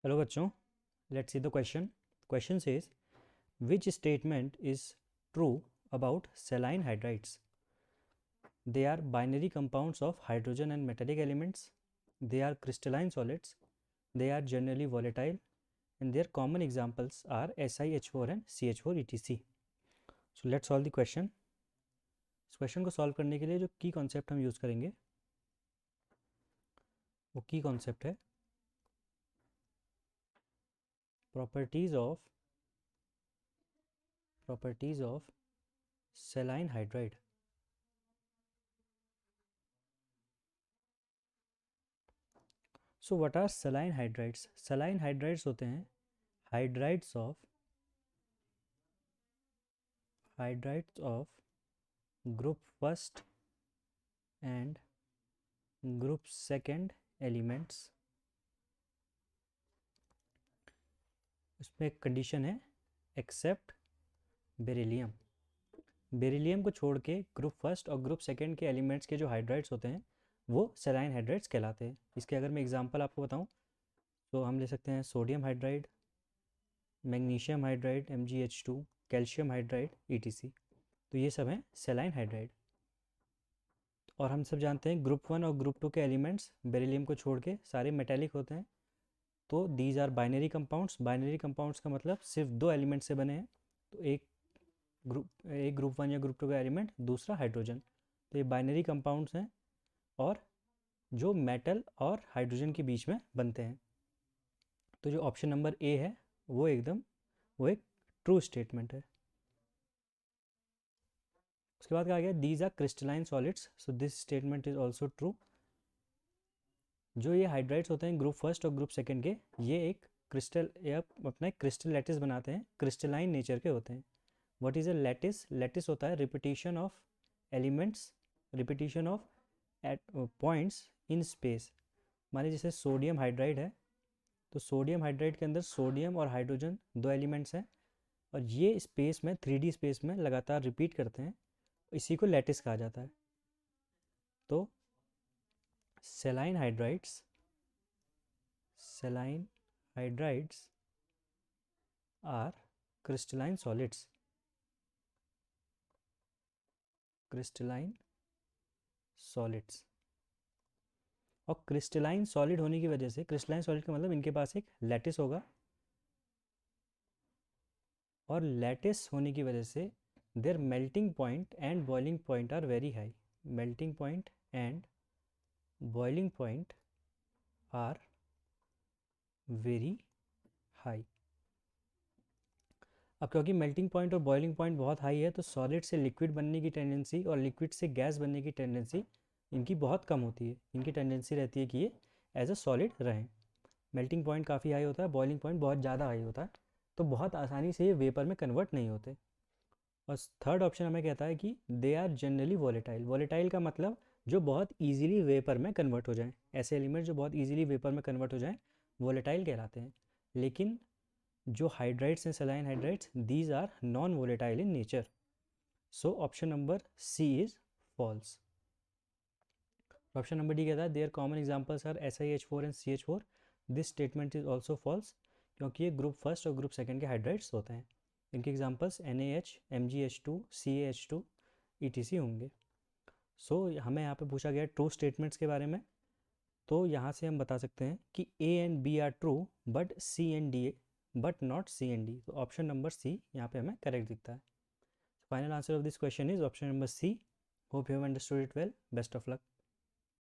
Hello बच्चों, let's see the question. Question says which statement is true about saline hydrides? They are binary compounds of hydrogen and metallic elements. They are crystalline solids. They are generally volatile, and their common examples are SiH4 and CH4 etc. So let's solve the question. इस question को solve करने के लिए जो की concept हम use करेंगे वो की कॉन्सेप्ट है properties of saline hydride. So what are saline hydrides? Saline hydrides होते हैं hydrides of group first and group second elements. इसमें एक कंडीशन है एक्सेप्ट बेरिलियम. बेरिलियम को छोड़ के ग्रुप फर्स्ट और ग्रुप सेकंड के एलिमेंट्स के जो हाइड्राइड्स होते हैं वो सेलाइन हाइड्राइड्स कहलाते हैं. इसके अगर मैं एग्जांपल आपको बताऊं तो हम ले सकते हैं sodium hydride, magnesium hydride MgH2, calcium hydride ETC. तो ये सब हैं सेलाइन हाइड्राइड. और हम सब जानते हैं ग्रुप वन और ग्रुप टू के एलिमेंट्स बेरिलियम को छोड़ के सारे मेटेलिक होते हैं. तो these are binary compounds. Binary compounds का मतलब सिर्फ दो एलिमेंट से बने हैं. तो एक ग्रुप वन या ग्रुप टू का एलिमेंट, दूसरा हाइड्रोजन. तो ये बाइनरी कंपाउंड्स हैं और जो मेटल और हाइड्रोजन के बीच में बनते हैं. तो जो ऑप्शन नंबर ए है वो एक ट्रू स्टेटमेंट है. उसके बाद कहा गया these are crystalline solids. So this statement is also true. जो ये हाइड्राइड्स होते हैं ग्रुप फर्स्ट और ग्रुप सेकंड के, ये एक क्रिस्टल या अपना एक क्रिस्टल लैटिस बनाते हैं, क्रिस्टलाइन नेचर के होते हैं. What is a lattice? Lattice होता है repetition of elements, repetition of points in space. मानिए जैसे सोडियम हाइड्राइड है तो सोडियम हाइड्राइड के अंदर सोडियम और हाइड्रोजन दो एलिमेंट्स हैं और ये स्पेस में 3D स्पेस में लगातार रिपीट करते हैं. इसी को लैटिस कहा जाता है. तो सेलाइन हाइड्राइड्स are crystalline solids. और क्रिस्टलाइन सॉलिड होने की वजह से, क्रिस्टलाइन सॉलिड का मतलब इनके पास एक लैटिस होगा और लैटिस होने की वजह से their melting point and boiling point are very high. Melting point and boiling point are very high. अब क्योंकि मेल्टिंग पॉइंट और बॉइलिंग पॉइंट बहुत हाई है तो सॉलिड से लिक्विड बनने की टेंडेंसी और लिक्विड से गैस बनने की टेंडेंसी इनकी बहुत कम होती है. इनकी टेंडेंसी रहती है कि ये एज अ सॉलिड रहें. मेल्टिंग पॉइंट काफ़ी हाई होता है, बॉइलिंग पॉइंट बहुत ज़्यादा हाई होता है, तो बहुत आसानी से ये वेपर में कन्वर्ट नहीं होते. और थर्ड ऑप्शन हमें कहता है कि they are generally volatile. Volatile का मतलब जो बहुत ईजिली वेपर में कन्वर्ट हो जाएं. ऐसे एलिमेंट जो बहुत ईजिली वेपर में कन्वर्ट हो जाएं वॉलेटाइल कहलाते हैं. लेकिन जो हाइड्राइड्स हैं saline hydrides, these are non volatile in nature. So option number C is false. Option number D कहता है their common examples are SiH4 and CH4. This statement is also false क्योंकि ये group first और group second के hydrides होते हैं. इनके examples NaH, MgH2, CaH2 ETC होंगे. सो हमें यहाँ पे पूछा गया ट्रू स्टेटमेंट्स के बारे में. तो यहाँ से हम बता सकते हैं कि A and B are true but C and D but not C and D. तो ऑप्शन नंबर C यहाँ पे हमें करेक्ट दिखता है. Final answer of this question is option number C. Hope you have understood it well. Best of luck.